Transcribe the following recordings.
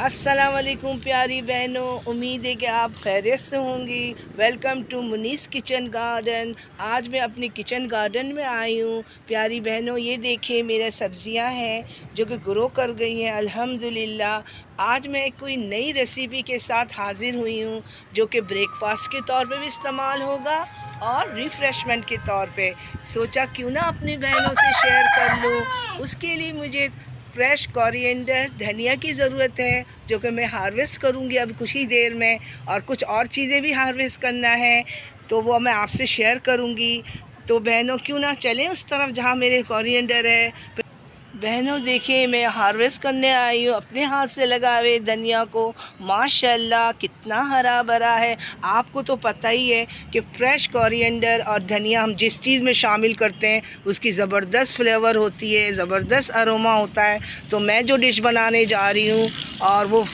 अस्सलाम वालेकुम प्यारी बहनों, उम्मीद है कि आप खैरियत से होंगी। Welcome to Muni's kitchen garden. आज मैं अपनी किचन गार्डन में आई हूँ। प्यारी बहनों, ये देखें मेरे सब्ज़ियाँ हैं जो कि ग्रो कर गई हैं अल्हम्दुलिल्लाह। आज मैं कोई नई रेसिपी के साथ हाज़िर हुई हूँ जो कि ब्रेकफास्ट के तौर पे भी इस्तेमाल होगा और रिफ़्रेशमेंट के तौर पे। सोचा क्यों ना अपनी बहनों से शेयर कर लूँ। उसके लिए मुझे फ्रेश कोरिएंडर धनिया की ज़रूरत है जो कि मैं हार्वेस्ट करूँगी अब कुछ ही देर में, और कुछ और चीज़ें भी हार्वेस्ट करना है तो वो मैं आपसे शेयर करूँगी। तो बहनों क्यों ना चलें उस तरफ जहाँ मेरे कोरिएंडर है। बहनों देखिए, मैं हार्वेस्ट करने आई हूँ अपने हाथ से लगा हुए धनिया को। माशाल्लाह कितना हरा भरा है। आपको तो पता ही है कि फ़्रेश कोरिएंडर और धनिया हम जिस चीज़ में शामिल करते हैं उसकी ज़बरदस्त फ्लेवर होती है, ज़बरदस्त अरोमा होता है। तो मैं जो डिश बनाने जा रही हूँ और वो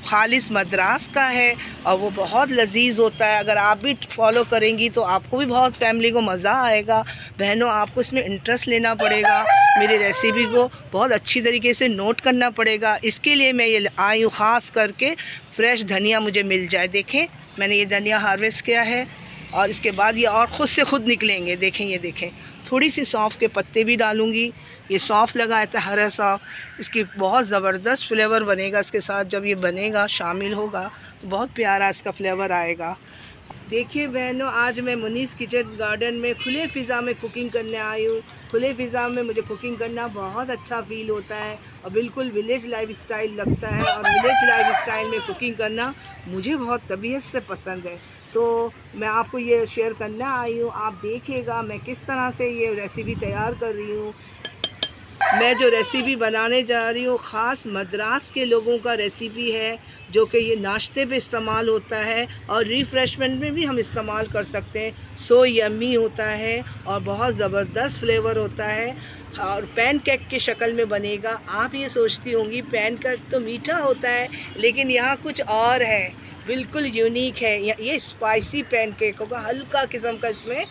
खालिस मद्रास का है और वो बहुत लजीज होता है। अगर आप भी फॉलो करेंगी तो आपको भी बहुत फैमिली को मज़ा आएगा। बहनों, आपको इसमें इंटरेस्ट लेना पड़ेगा, मेरी रेसिपी को बहुत अच्छी तरीके से नोट करना पड़ेगा। इसके लिए मैं ये आई हूँ ख़ास करके फ्रेश धनिया मुझे मिल जाए। देखें, मैंने ये धनिया हार्वेस्ट किया है और इसके बाद ये और ख़ुद से ख़ुद निकलेंगे। देखें, ये देखें, थोड़ी सी सौंफ के पत्ते भी डालूँगी। ये सौंफ लगाया था, हरा सौंफ, इसकी बहुत ज़बरदस्त फ्लेवर बनेगा। इसके साथ जब ये बनेगा, शामिल होगा, तो बहुत प्यारा इसका फ्लेवर आएगा। देखिए बहनों, आज मैं मुनीस किचन गार्डन में खुले फ़िज़ा में कुकिंग करने आई हूँ। खुले फ़िज़ा में मुझे कुकिंग करना बहुत अच्छा फ़ील होता है और बिल्कुल विलेज लाइफ स्टाइल लगता है, और विलेज लाइफ स्टाइल में कुकिंग करना मुझे बहुत तबीयत से पसंद है। तो मैं आपको ये शेयर करने आई हूँ। आप देखिएगा मैं किस तरह से ये रेसिपी तैयार कर रही हूँ। मैं जो रेसिपी बनाने जा रही हूँ ख़ास मद्रास के लोगों का रेसिपी है जो कि ये नाश्ते पे इस्तेमाल होता है और रिफ़्रेशमेंट में भी हम इस्तेमाल कर सकते हैं। सो यम्मी होता है और बहुत ज़बरदस्त फ्लेवर होता है और पैन केक की शक्ल में बनेगा। आप ये सोचती होंगी पैन केक तो मीठा होता है, लेकिन यहाँ कुछ और है, बिल्कुल यूनिक है। ये स्पाइसी पैनकेक होगा, हल्का किस्म का इसमें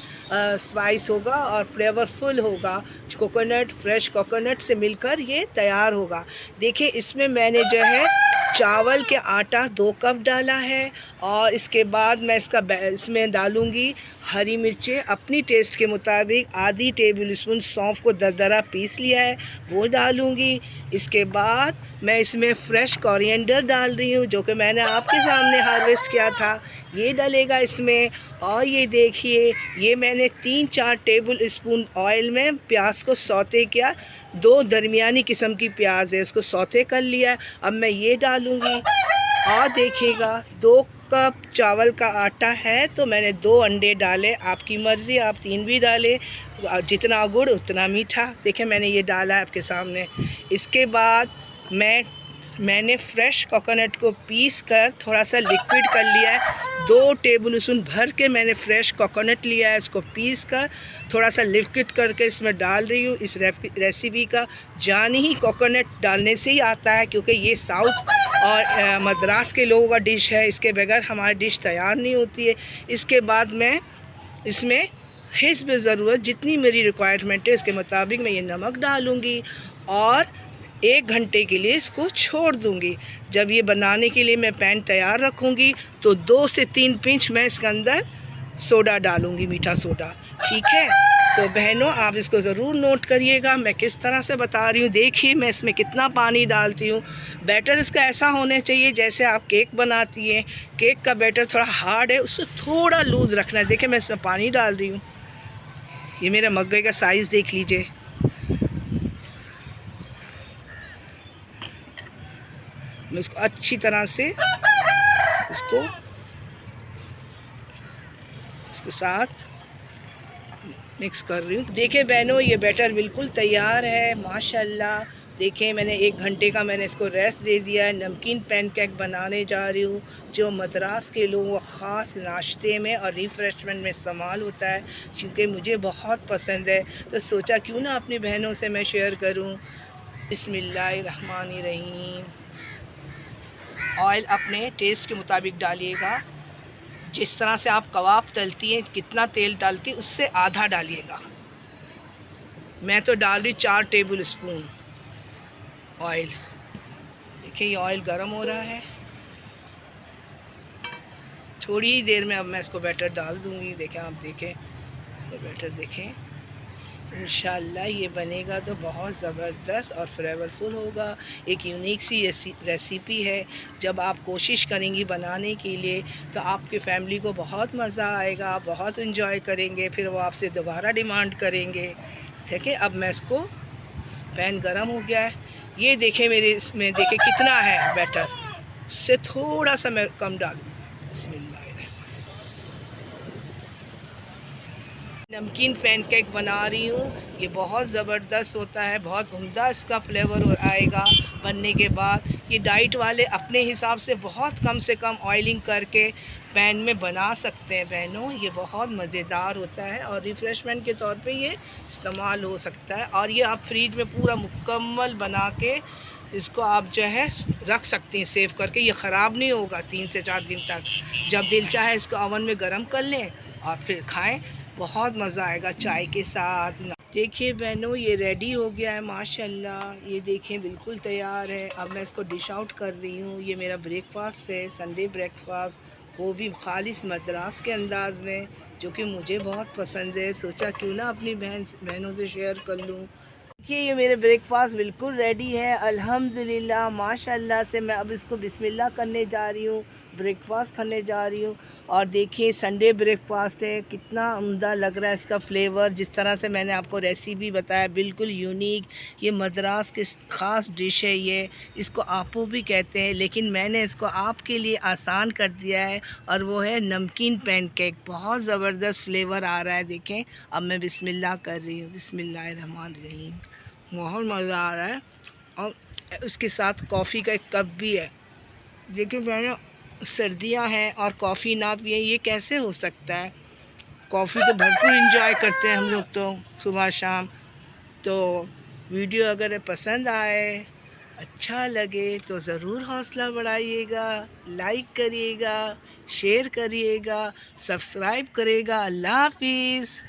स्पाइस होगा और फ्लेवरफुल होगा। कोकोनट, फ्रेश कोकोनट से मिलकर ये तैयार होगा। देखिए, इसमें मैंने जो है चावल के आटा 2 कप डाला है और इसके बाद मैं इसमें डालूँगी हरी मिर्चें अपनी टेस्ट के मुताबिक। आधी टेबल स्पून सौंफ को दरदरा पीस लिया है, वो डालूँगी। इसके बाद मैं इसमें फ्रेश कोरिएंडर डाल रही हूँ जो कि मैंने आपके सामने हार्वेस्ट किया था, ये डलेगा इसमें। और ये देखिए, ये मैंने 3-4 टेबल स्पून ऑयल में प्याज को सौते किया। 2 दरमियानी किस्म की प्याज है, उसको सौते कर लिया। अब मैं ये डालूँगी और देखिएगा 2 कप चावल का आटा है तो मैंने 2 अंडे डाले। आपकी मर्ज़ी, आप 3 भी डालें, जितना गुड़ उतना मीठा। देखें, मैंने ये डाला है आपके सामने। इसके बाद मैंने फ्रेश कोकोनट को पीस कर थोड़ा सा लिक्विड कर लिया है। 2 टेबल स्पून भर के मैंने फ्रेश कोकोनट लिया है, इसको पीस कर थोड़ा सा लिक्विड करके इसमें डाल रही हूँ। इस रेसिपी का जान ही कोकोनट डालने से ही आता है, क्योंकि ये साउथ और मद्रास के लोगों का डिश है, इसके बगैर हमारी डिश तैयार नहीं होती है। इसके बाद मैं इसमें हिस्ब ज़रूरत जितनी मेरी रिक्वायरमेंट है उसके मुताबिक मैं ये नमक डालूँगी और 1 घंटे के लिए इसको छोड़ दूँगी। जब ये बनाने के लिए मैं पैन तैयार रखूँगी तो 2 से 3 पिंच मैं इसके अंदर सोडा डालूँगी, मीठा सोडा। ठीक है, तो बहनों आप इसको ज़रूर नोट करिएगा मैं किस तरह से बता रही हूँ। देखिए मैं इसमें कितना पानी डालती हूँ। बैटर इसका ऐसा होना चाहिए जैसे आप केक बनाती हैं। केक का बैटर थोड़ा हार्ड है, उससे थोड़ा लूज़ रखना है। देखिए मैं इसमें पानी डाल रही हूँ। ये मेरे मग्गे का साइज़ देख लीजिए। मैं इसको अच्छी तरह से इसके साथ मिक्स कर रही हूँ। देखिए बहनों, ये बैटर बिल्कुल तैयार है माशाल्लाह। देखें, मैंने 1 घंटे का मैंने इसको रेस्ट दे दिया है। नमकीन पैनकेक बनाने जा रही हूँ जो मद्रास के लोगों को ख़ास नाश्ते में और रिफ़्रेशमेंट में इस्तेमाल होता है, क्योंकि मुझे बहुत पसंद है। तो सोचा क्यों ना अपनी बहनों से मैं शेयर करूँ। बिस्मिल्लाहिर्रहमानिर्रहीम। ऑयल अपने टेस्ट के मुताबिक डालिएगा। जिस तरह से आप कबाब तलती हैं, कितना तेल डालती हैं उससे आधा डालिएगा। मैं तो डाल रही 4 टेबल स्पून ऑयल। देखिए ये ऑयल गर्म हो रहा है। थोड़ी ही देर में अब मैं इसको बैटर डाल दूँगी। देखें, आप देखें इसको बैटर देखें। इंशाल्लाह ये बनेगा तो बहुत ज़बरदस्त और फ्लेवरफुल होगा। एक यूनिक सी रेसिपी है। जब आप कोशिश करेंगी बनाने के लिए तो आपकी फैमिली को बहुत मज़ा आएगा, बहुत इंजॉय करेंगे, फिर वो आपसे दोबारा डिमांड करेंगे। ठीक है, अब मैं इसको, पैन गरम हो गया है। ये देखें मेरे इसमें देखें कितना है बैटर, उससे थोड़ा सा मैं कम डालूँ। बिस्मिल्लाह। नमकीन पैनकेक बना रही हूँ। ये बहुत ज़बरदस्त होता है, बहुत उम्दा इसका फ्लेवर आएगा बनने के बाद। ये डाइट वाले अपने हिसाब से कम ऑयलिंग करके पैन में बना सकते हैं बहनों। ये बहुत मज़ेदार होता है और रिफ़्रेशमेंट के तौर पे ये इस्तेमाल हो सकता है। और ये आप फ्रिज में पूरा मुकम्मल बना के इसको आप जो है रख सकती हैं सेव करके। ये ख़राब नहीं होगा 3 से 4 दिन तक। जब दिल चाहे इसको ओवन में गरम कर लें और फिर खाएं, बहुत मज़ा आएगा चाय के साथ। देखिए बहनों, ये रेडी हो गया है माशाल्लाह। ये देखें बिल्कुल तैयार है। अब मैं इसको डिश आउट कर रही हूँ। ये मेरा ब्रेकफास्ट है, संडे ब्रेकफास्ट, वो भी खालिस मद्रास के अंदाज़ में, जो कि मुझे बहुत पसंद है। सोचा क्यों ना अपनी बहनों से शेयर कर लूँ। देखिए ये मेरे ब्रेकफास्ट बिल्कुल रेडी है अल्हम्दुलिल्लाह माशाल्लाह से। मैं अब इसको बिस्मिल्लाह करने जा रही हूँ, ब्रेकफास्ट खाने जा रही हूँ। और देखिए संडे ब्रेकफास्ट है, कितना उम्दा लग रहा है इसका फ्लेवर। जिस तरह से मैंने आपको रेसिपी बताया बिल्कुल यूनिक। ये मद्रास की ख़ास डिश है। ये इसको आपो भी कहते हैं, लेकिन मैंने इसको आपके लिए आसान कर दिया है और वो है नमकीन पैनकेक। बहुत ज़बरदस्त फ्लेवर आ रहा है। देखें अब मैं बिस्मिल्लाह कर रही हूँ। बिस्मिल्लाहिर्रहमानिर्रहीम। बहुत मज़ा आ रहा है। और उसके साथ कॉफ़ी का एक कप भी है। देखिए मैंने, सर्दियां हैं और कॉफ़ी ना पिए ये कैसे हो सकता है। कॉफ़ी तो भरपूर इंजॉय करते हैं हम लोग तो सुबह शाम। तो वीडियो अगर पसंद आए, अच्छा लगे तो ज़रूर हौसला बढ़ाइएगा, लाइक करिएगा, शेयर करिएगा, सब्सक्राइब करिएगा। अल्लाह हाफिज़।